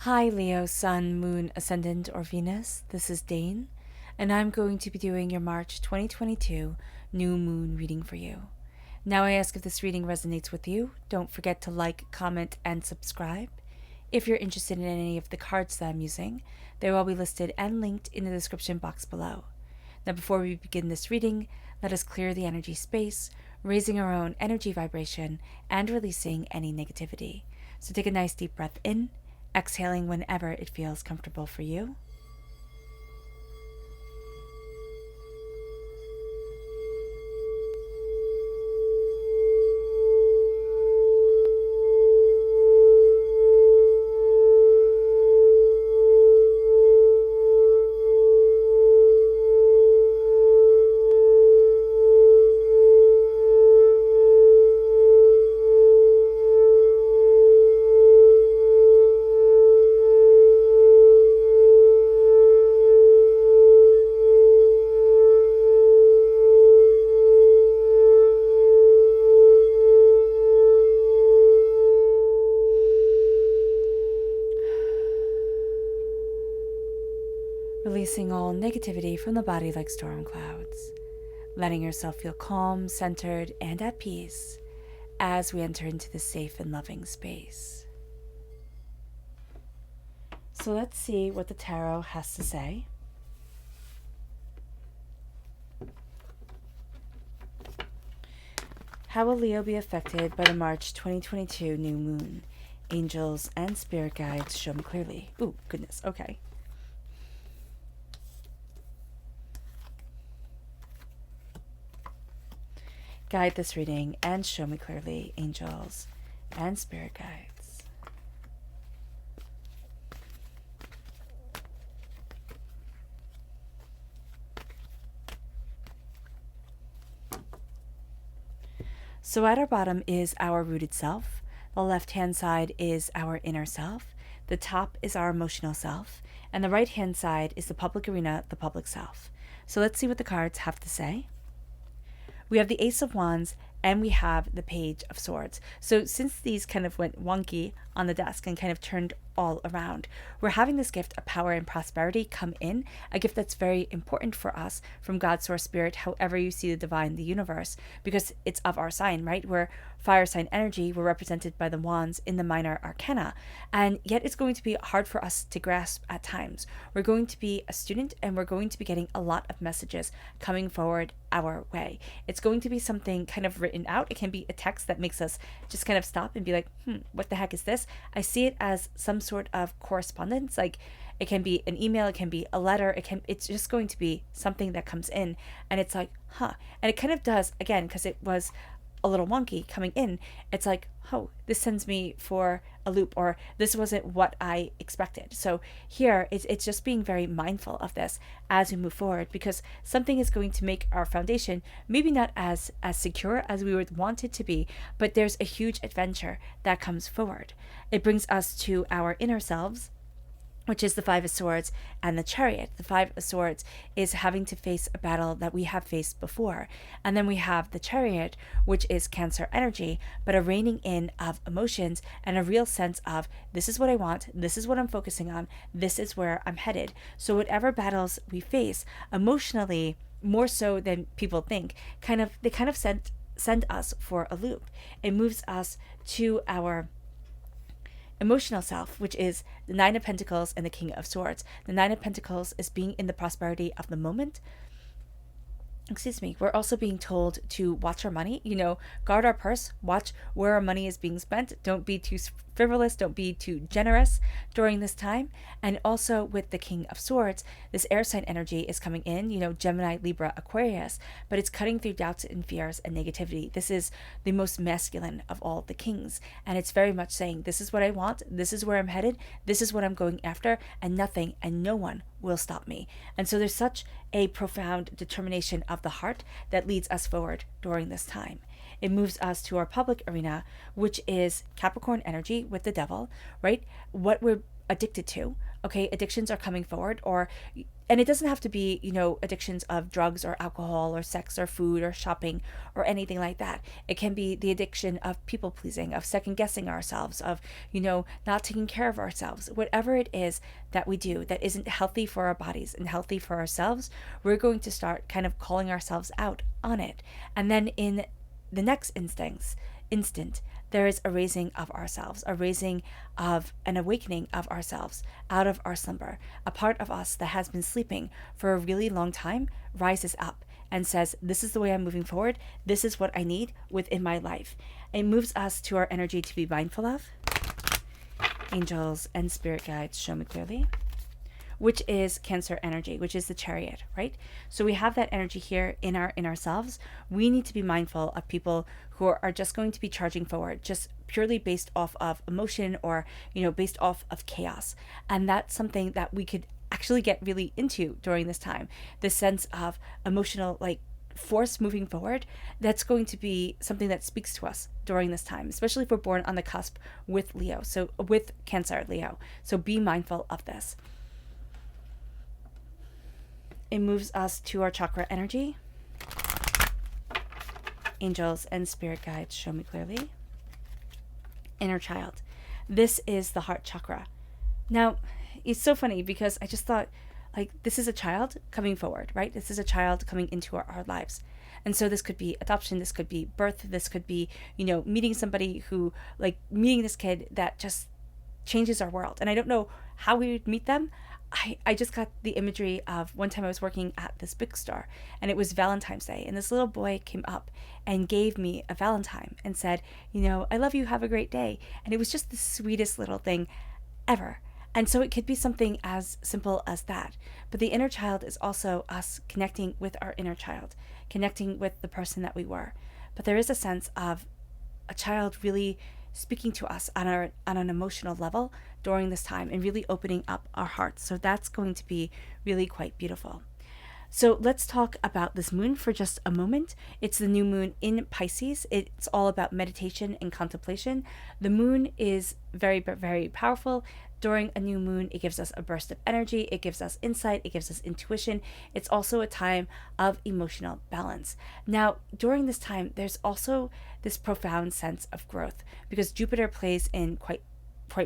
Hi Leo, Sun, Moon, Ascendant, or Venus. This is Dane, and I'm going to be doing your March 2022 new moon reading for you. Now I ask if this reading resonates with you. Don't forget to like, comment, and subscribe. If you're interested in any of the cards that I'm using, they will all be listed and linked in the description box below. Now before we begin this reading, let us clear the energy space, raising our own energy vibration and releasing any negativity. So take a nice deep breath in, exhaling whenever it feels comfortable for you. Releasing all negativity from the body like storm clouds, letting yourself feel calm, centered, and at peace as we enter into this safe and loving space. So let's see what the tarot has to say. How will Leo be affected by the March 2022 new moon? Angels and spirit guides show me clearly. Ooh, goodness, okay. Guide this reading and show me clearly, angels and spirit guides. So at our bottom is our rooted self. The left-hand side is our inner self. The top is our emotional self. And the right-hand side is the public arena, the public self. So let's see what the cards have to say. We have the Ace of Wands and we have the Page of Swords. So since these kind of went wonky on the desk and kind of turned all around, we're having this gift of power and prosperity come in, a gift that's very important for us from God, Source, Spirit, however you see the divine, the universe, because it's of our sign, right? We're fire sign energy. We're represented by the wands in the minor arcana, and yet it's going to be hard for us to grasp at times. We're going to be a student and we're going to be getting a lot of messages coming forward our way. It's going to be something kind of written out. It can be a text that makes us just kind of stop and be like, what the heck is this? I see it as some sort of correspondence. Like it can be an email, it can be a letter, it's just going to be something that comes in and it's like, and it kind of does, again, because it was a little wonky coming in, it's like, oh, this sends me for a loop, or this wasn't what I expected. So here it's just being very mindful of this as we move forward, because something is going to make our foundation maybe not as secure as we would want it to be, but there's a huge adventure that comes forward. It brings us to our inner selves, which is the Five of Swords and the Chariot. The Five of Swords is having to face a battle that we have faced before. And then we have the Chariot, which is Cancer energy, but a reining in of emotions and a real sense of, this is what I want, this is what I'm focusing on, this is where I'm headed. So whatever battles we face emotionally, more so than people think, they kind of send us for a loop. It moves us to our emotional self, which is the Nine of Pentacles and the King of Swords. The Nine of Pentacles is being in the prosperity of the moment. We're also being told to watch our money, guard our purse, watch where our money is being spent. Don't be too frivolous, don't be too generous during this time. And also with the King of Swords, this air sign energy is coming in, Gemini, Libra, Aquarius, but it's cutting through doubts and fears and negativity. This is the most masculine of all the kings. And it's very much saying, this is what I want, this is where I'm headed, this is what I'm going after, and nothing and no one will stop me. And so there's such a profound determination of the heart that leads us forward during this time. It moves us to our public arena, which is Capricorn energy with the devil, right? What we're addicted to, Okay, addictions are coming forward, and it doesn't have to be, addictions of drugs or alcohol or sex or food or shopping or anything like that. It can be the addiction of people pleasing, of second guessing ourselves, of, not taking care of ourselves. Whatever it is that we do that isn't healthy for our bodies and healthy for ourselves, we're going to start kind of calling ourselves out on it. And then in the next instant, there is a raising of ourselves, a raising of an awakening of ourselves out of our slumber. A part of us that has been sleeping for a really long time rises up and says, this is the way I'm moving forward. This is what I need within my life. It moves us to our energy to be mindful of. Angels and spirit guides show me clearly. Which is Cancer energy, which is the Chariot, right? So we have that energy here in ourselves. We need to be mindful of people who are just going to be charging forward, just purely based off of emotion or, based off of chaos. And that's something that we could actually get really into during this time. This sense of emotional, force moving forward, that's going to be something that speaks to us during this time, especially if we're born on the cusp with Leo. So with Cancer, Leo. So be mindful of this. It moves us to our chakra energy. Angels and spirit guides show me clearly. Inner child. This is the heart chakra. Now, it's so funny because I just thought, this is a child coming forward, right? This is a child coming into our lives. And so this could be adoption, this could be birth, this could be, meeting somebody who, meeting this kid that just changes our world. And I don't know how we would meet them. I just got the imagery of one time I was working at this bookstore and it was Valentine's Day, and this little boy came up and gave me a Valentine and said, I love you, have a great day. And it was just the sweetest little thing ever. And so it could be something as simple as that. But the inner child is also us connecting with our inner child, connecting with the person that we were. But there is a sense of a child really speaking to us on an emotional level during this time and really opening up our hearts. So that's going to be really quite beautiful. So let's talk about this moon for just a moment. It's the new moon in Pisces. It's all about meditation and contemplation. The moon is very, very powerful. During a new moon, it gives us a burst of energy. It gives us insight. It gives us intuition. It's also a time of emotional balance. Now, during this time, there's also this profound sense of growth because Jupiter plays in quite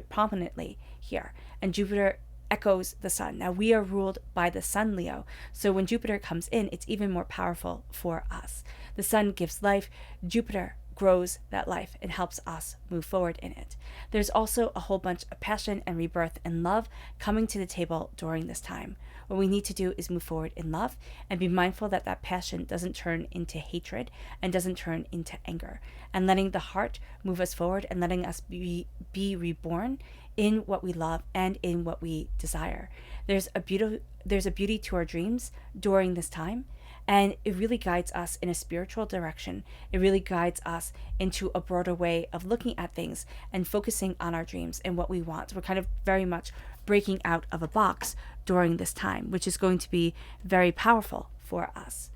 prominently here. And Jupiter echoes the sun. Now we are ruled by the sun, Leo. So when Jupiter comes in, it's even more powerful for us. The sun gives life. Jupiter grows that life and helps us move forward in it. There's also a whole bunch of passion and rebirth and love coming to the table during this time. What we need to do is move forward in love and be mindful that that passion doesn't turn into hatred and doesn't turn into anger, and letting the heart move us forward and letting us be reborn in what we love and in what we desire. There's a beauty to our dreams during this time, and it really guides us in a spiritual direction. It really guides us into a broader way of looking at things and focusing on our dreams and what we want. We're kind of very much breaking out of a box during this time, which is going to be very powerful for us.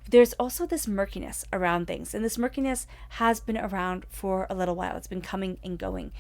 There's also this murkiness around things, and this murkiness has been around for a little while. It's been coming and going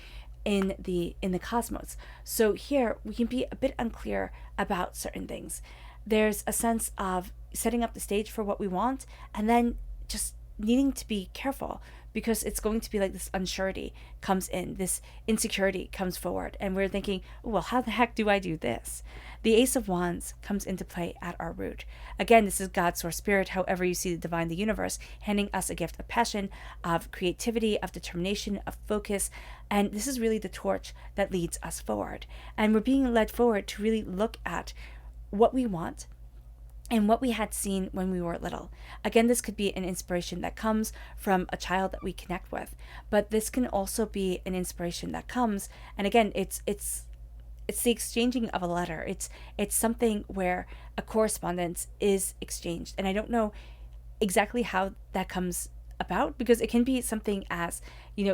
in the cosmos. So here we can be a bit unclear about certain things. There's a sense of setting up the stage for what we want and then just needing to be careful because it's going to be like this unsurety comes in, this insecurity comes forward, and we're thinking, oh, well, how the heck do I do this? The Ace of Wands comes into play at our root. Again, this is God's source spirit, however you see the divine, the universe, handing us a gift of passion, of creativity, of determination, of focus, and this is really the torch that leads us forward. And we're being led forward to really look at what we want and what we had seen when we were little. Again, this could be an inspiration that comes from a child that we connect with, but this can also be an inspiration that comes, and again, it's the exchanging of a letter. It's something where a correspondence is exchanged, and I don't know exactly how that comes about because it can be something as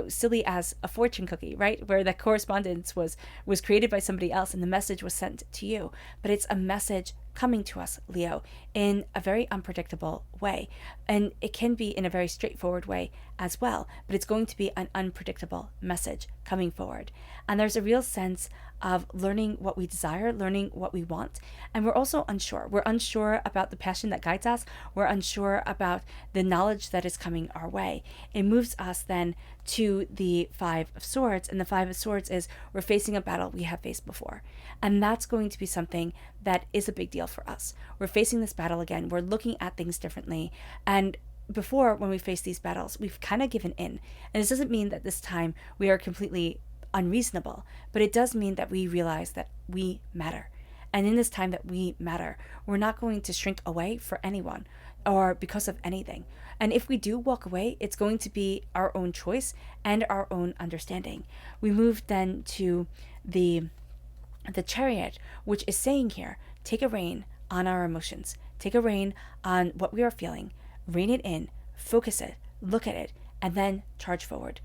silly as a fortune cookie, right, where that correspondence was created by somebody else and the message was sent to you, but it's a message coming to us, Leo, in a very unpredictable way, and it can be in a very straightforward way as well, but it's going to be an unpredictable message coming forward. And there's a real sense of learning what we desire, learning what we want. And we're also unsure. We're unsure about the passion that guides us. We're unsure about the knowledge that is coming our way. It moves us then to the Five of Swords. And the Five of Swords is we're facing a battle we have faced before. And that's going to be something that is a big deal for us. We're facing this battle again. We're looking at things differently. And before, when we face these battles, we've kind of given in. And this doesn't mean that this time we are completely unreasonable, but it does mean that we realize that we matter. And in this time that we matter, we're not going to shrink away for anyone or because of anything. And if we do walk away, it's going to be our own choice and our own understanding. We move then to the Chariot, which is saying here, take a rein on our emotions, take a rein on what we are feeling, rein it in, focus it, look at it, and then charge forward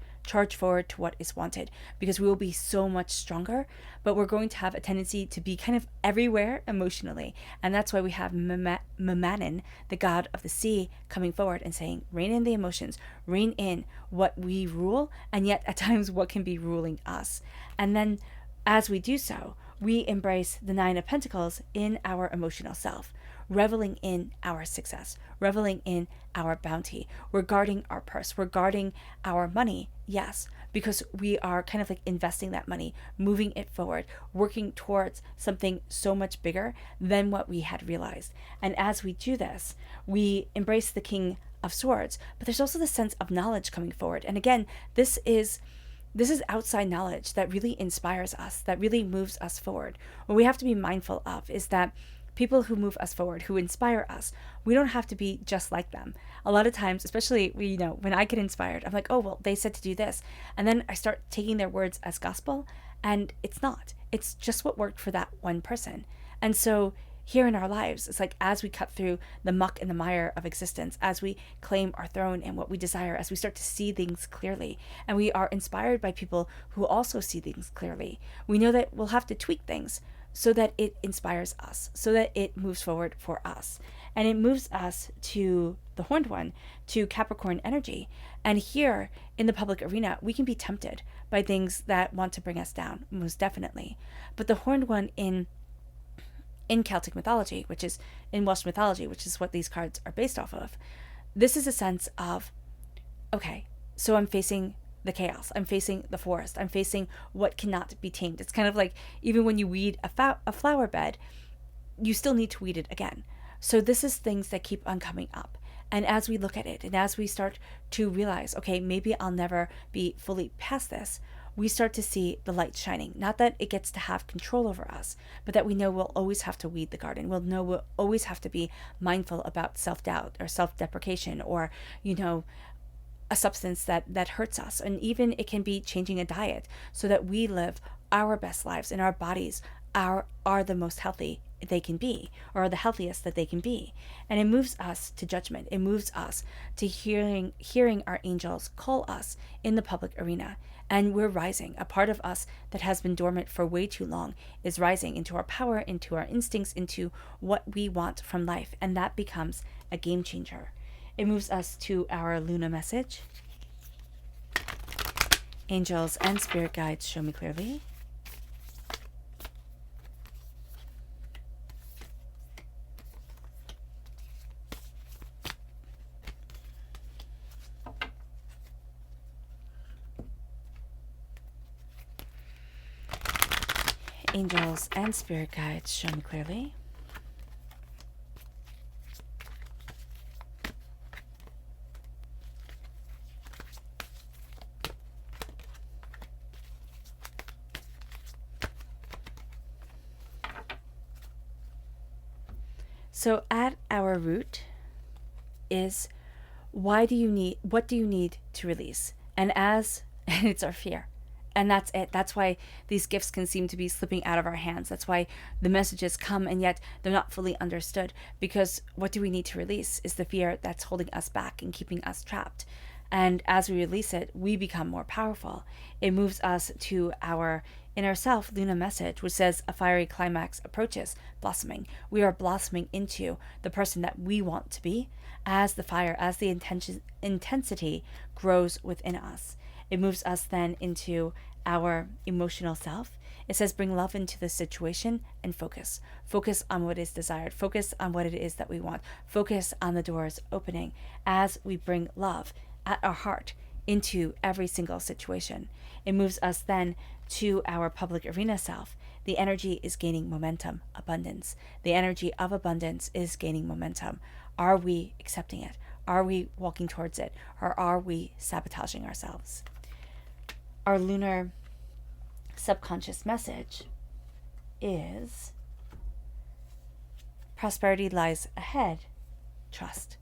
to what is wanted, because we will be so much stronger, but we're going to have a tendency to be kind of everywhere emotionally. And that's why we have Mamanin, the god of the sea, coming forward and saying, rein in the emotions, rein in what we rule, and yet at times what can be ruling us. And then as we do so, we embrace the Nine of Pentacles in our emotional self, reveling in our success, reveling in our bounty. We're guarding our purse, we're guarding our money, yes, because we are kind of like investing that money, moving it forward, working towards something so much bigger than what we had realized. And as we do this, we embrace the King of Swords, but there's also the sense of knowledge coming forward. And again, this is outside knowledge that really inspires us, that really moves us forward. What we have to be mindful of is that people who move us forward, who inspire us, we don't have to be just like them. A lot of times, especially when I get inspired, I'm like, oh, well, they said to do this. And then I start taking their words as gospel, and it's not. It's just what worked for that one person. And so here in our lives, it's like as we cut through the muck and the mire of existence, as we claim our throne and what we desire, as we start to see things clearly, and we are inspired by people who also see things clearly, we know that we'll have to tweak things so that it inspires us, so that it moves forward for us. And it moves us to the Horned One, to Capricorn energy. And here in the public arena, we can be tempted by things that want to bring us down, most definitely. But the Horned One in Celtic mythology, which is in Welsh mythology, which is what these cards are based off of, this is a sense of, okay, so I'm facing the chaos, I'm facing the forest, I'm facing what cannot be tamed. It's kind of like even when you weed a flower bed, you still need to weed it again. So this is things that keep on coming up. And as we look at it, and as we start to realize, okay, maybe I'll never be fully past this, we start to see the light shining. Not that it gets to have control over us, but that we know we'll always have to weed the garden. We'll know we'll always have to be mindful about self-doubt or self-deprecation, or, a substance that hurts us. And even it can be changing a diet so that we live our best lives and our bodies are the most healthy they can be, or are the healthiest that they can be. And it moves us to judgment. It moves us to hearing our angels call us in the public arena. And we're rising. A part of us that has been dormant for way too long is rising into our power, into our instincts, into what we want from life. And that becomes a game changer. It moves us to our Luna message. Angels and spirit guides, show me clearly. Angels and spirit guides, show me clearly. So at our root is what do you need to release? And it's our fear. And that's it. That's why these gifts can seem to be slipping out of our hands. That's why the messages come and yet they're not fully understood, because what do we need to release is the fear that's holding us back and keeping us trapped. And as we release it, we become more powerful. It moves us to our inner self Luna message, which says a fiery climax approaches, blossoming. We are blossoming into the person that we want to be as the fire, as the intensity grows within us. It moves us then into our emotional self. It says bring love into the situation and focus. Focus on what is desired. Focus on what it is that we want. Focus on the doors opening as we bring love at our heart into every single situation. It moves us then to our public arena self. The energy is gaining momentum, abundance. The energy of abundance is gaining momentum. Are we accepting it? Are we walking towards it? Or are we sabotaging ourselves? Our lunar subconscious message is prosperity lies ahead. Trust.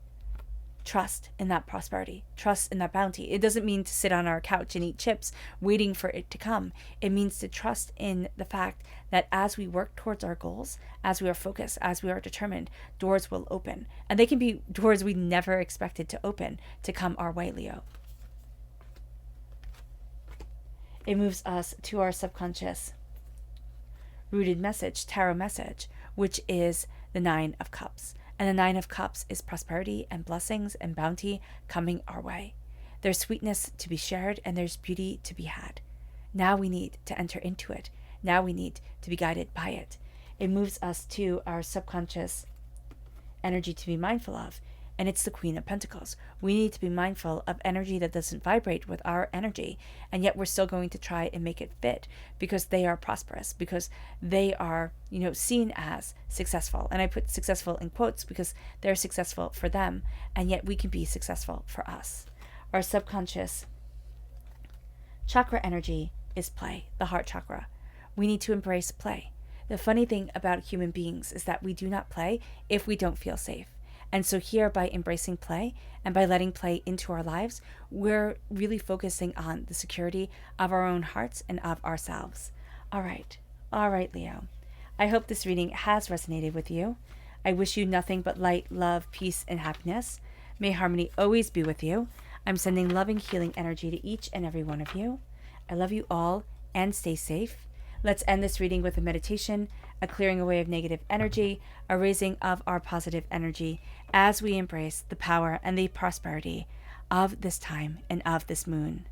Trust in that prosperity. Trust in that bounty. It doesn't mean to sit on our couch and eat chips waiting for it to come. It means to trust in the fact that as we work towards our goals, as we are focused, as we are determined, doors will open. And they can be doors we never expected to open to come our way, Leo. It moves us to our subconscious rooted message, tarot message, which is the Nine of Cups. And the Nine of Cups is prosperity and blessings and bounty coming our way. There's sweetness to be shared and there's beauty to be had. Now we need to enter into it. Now we need to be guided by it. It moves us to our subconscious energy to be mindful of, and it's the Queen of Pentacles. We need to be mindful of energy that doesn't vibrate with our energy, and yet we're still going to try and make it fit because they are prosperous, because they are, seen as successful. And I put successful in quotes because they're successful for them, and yet we can be successful for us. Our subconscious chakra energy is play, the heart chakra. We need to embrace play. The funny thing about human beings is that we do not play if we don't feel safe. And so here, by embracing play and by letting play into our lives, we're really focusing on the security of our own hearts and of ourselves. All right, Leo. I hope this reading has resonated with you. I wish you nothing but light, love, peace, and happiness. May harmony always be with you. I'm sending loving, healing energy to each and every one of you. I love you all and stay safe. Let's end this reading with a meditation, a clearing away of negative energy, a raising of our positive energy as we embrace the power and the prosperity of this time and of this moon.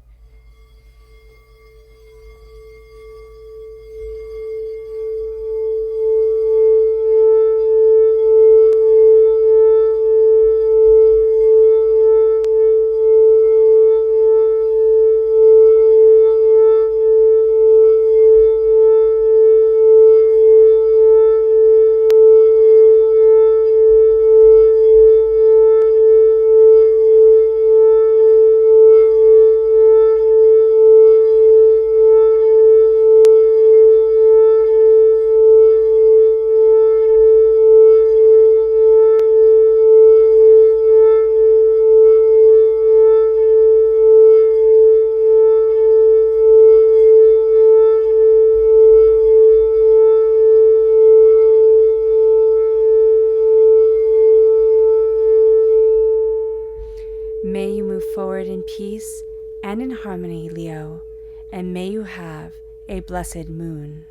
May you move forward in peace and in harmony, Leo, and may you have a blessed moon.